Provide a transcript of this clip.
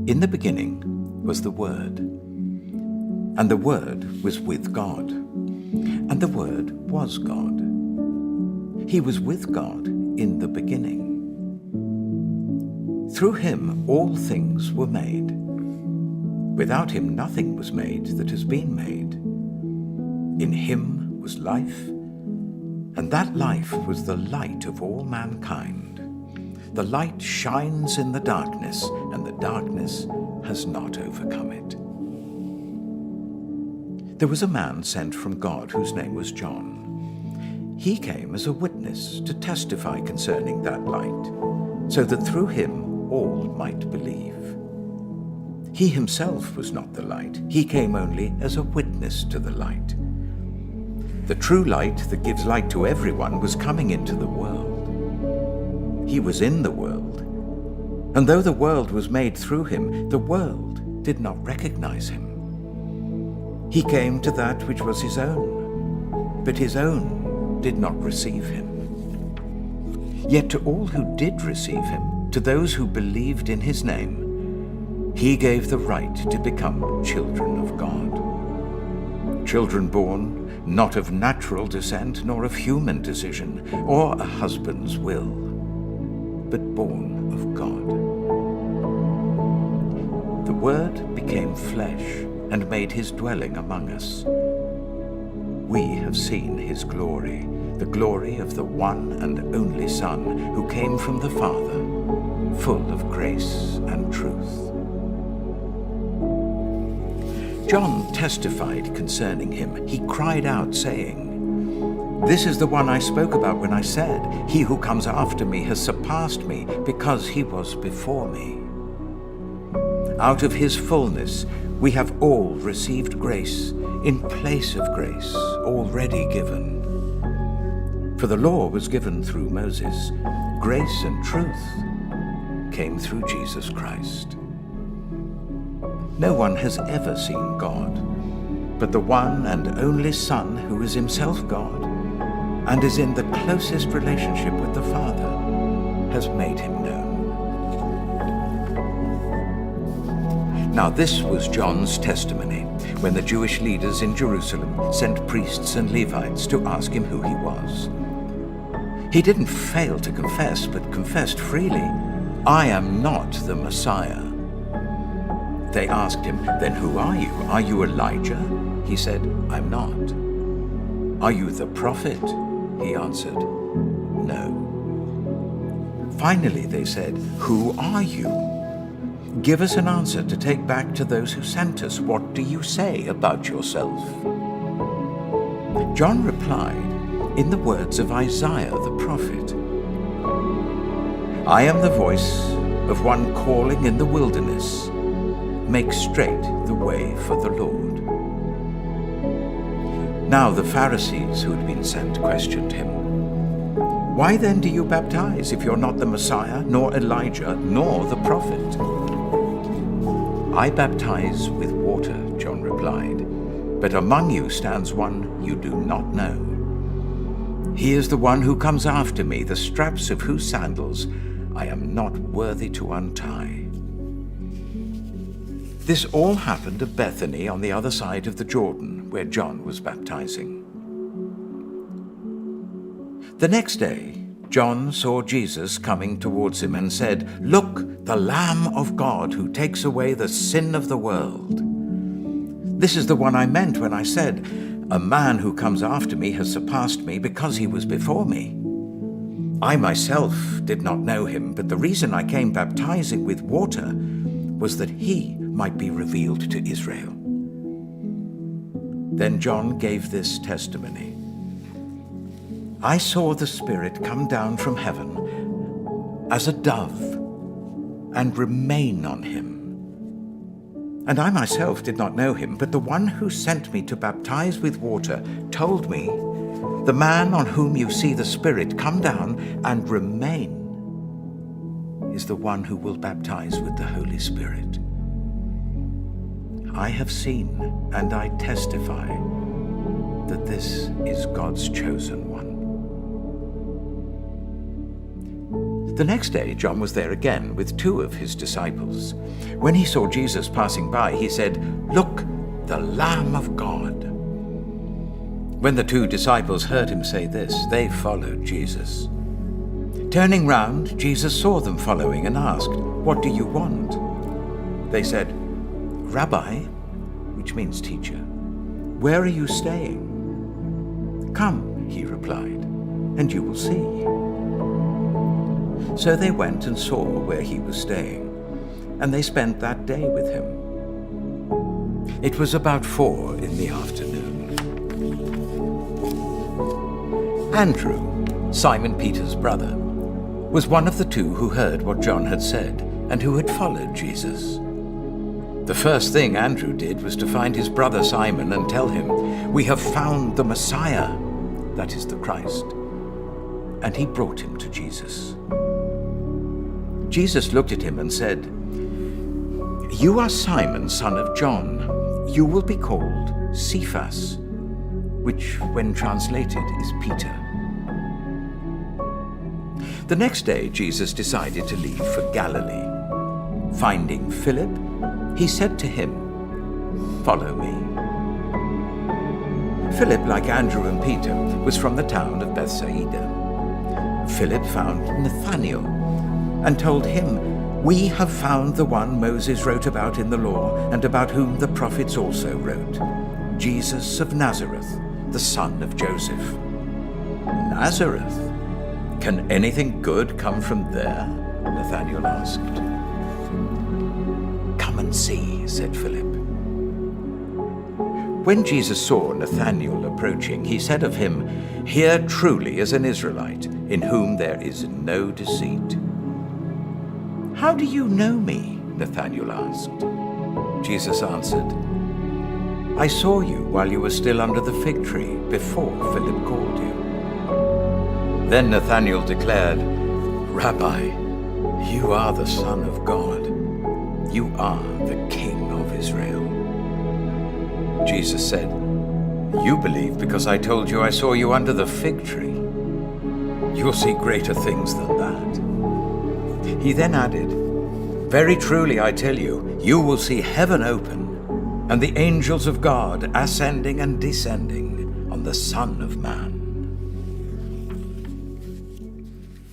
In the beginning was the Word, and the Word was with God, and the Word was God. He was with God in the beginning. Through him all things were made. Without him nothing was made that has been made. In him was life, and that life was the light of all mankind. The light shines in the darkness, and the darkness has not overcome it. There was a man sent from God whose name was John. He came as a witness to testify concerning that light, so that through him all might believe. He himself was not the light. He came only as a witness to the light. The true light that gives light to everyone was coming into the world. He was in the world, and though the world was made through him, the world did not recognize him. He came to that which was his own, but his own did not receive him. Yet to all who did receive him, to those who believed in his name, he gave the right to become children of God. Children born not of natural descent, nor of human decision, or a husband's will, but born of God. The Word became flesh and made his dwelling among us. We have seen his glory, the glory of the one and only Son, who came from the Father, full of grace and truth. John testified concerning him. He cried out, saying, "This is the one I spoke about when I said, 'He who comes after me has surpassed me, because he was before me.' Out of his fullness we have all received grace in place of grace already given. For the law was given through Moses. Grace and truth came through Jesus Christ. No one has ever seen God, but the one and only Son, who is himself God, and is in the closest relationship with the Father, has made him known." Now this was John's testimony, when the Jewish leaders in Jerusalem sent priests and Levites to ask him who he was. He didn't fail to confess, but confessed freely, "I am not the Messiah." They asked him, "Then who are you? Are you Elijah?" He said, "I'm not." "Are you the prophet?" He answered, "No." Finally they said, "Who are you? Give us an answer to take back to those who sent us. What do you say about yourself?" John replied in the words of Isaiah the prophet, "I am the voice of one calling in the wilderness, make straight the way for the Lord." Now the Pharisees who had been sent questioned him, "Why then do you baptize if you're not the Messiah, nor Elijah, nor the prophet?" "I baptize with water," John replied, "but among you stands one you do not know. He is the one who comes after me, the straps of whose sandals I am not worthy to untie." This all happened at Bethany on the other side of the Jordan, where John was baptizing. The next day, John saw Jesus coming towards him and said, "Look, the Lamb of God who takes away the sin of the world. This is the one I meant when I said, 'A man who comes after me has surpassed me because he was before me.' I myself did not know him, but the reason I came baptizing with water was that he might be revealed to Israel." Then John gave this testimony, "I saw the Spirit come down from heaven as a dove and remain on him. And I myself did not know him, but the one who sent me to baptize with water told me, 'The man on whom you see the Spirit come down and remain is the one who will baptize with the Holy Spirit.' I have seen and I testify that this is God's chosen one." The next day, John was there again with 2 of his disciples. When he saw Jesus passing by, he said, "Look, the Lamb of God." When the 2 disciples heard him say this, they followed Jesus. Turning round, Jesus saw them following and asked, "What do you want?" They said, "Rabbi," which means teacher, "where are you staying?" "Come," he replied, "and you will see." So they went and saw where he was staying, and they spent that day with him. It was about 4 in the afternoon. Andrew, Simon Peter's brother, was one of the 2 who heard what John had said and who had followed Jesus. The first thing Andrew did was to find his brother Simon and tell him, "We have found the Messiah," that is the Christ. And he brought him to Jesus. Jesus looked at him and said, "You are Simon, son of John. You will be called Cephas," which, when translated, is Peter. The next day, Jesus decided to leave for Galilee. Finding Philip, he said to him, "Follow me." Philip, like Andrew and Peter, was from the town of Bethsaida. Philip found Nathanael and told him, "We have found the one Moses wrote about in the law and about whom the prophets also wrote, Jesus of Nazareth, the son of Joseph." "Nazareth? Can anything good come from there?" Nathanael asked. "Come and see," said Philip. When Jesus saw Nathanael approaching, he said of him, "Here truly is an Israelite, in whom there is no deceit." "How do you know me?" Nathanael asked. Jesus answered, "I saw you while you were still under the fig tree, before Philip called you." Then Nathanael declared, "Rabbi, you are the Son of God. You are the King of Israel." Jesus said, "You believe because I told you I saw you under the fig tree. You'll see greater things than that." He then added, "Very truly I tell you, you will see heaven open, and the angels of God ascending and descending on the Son of Man."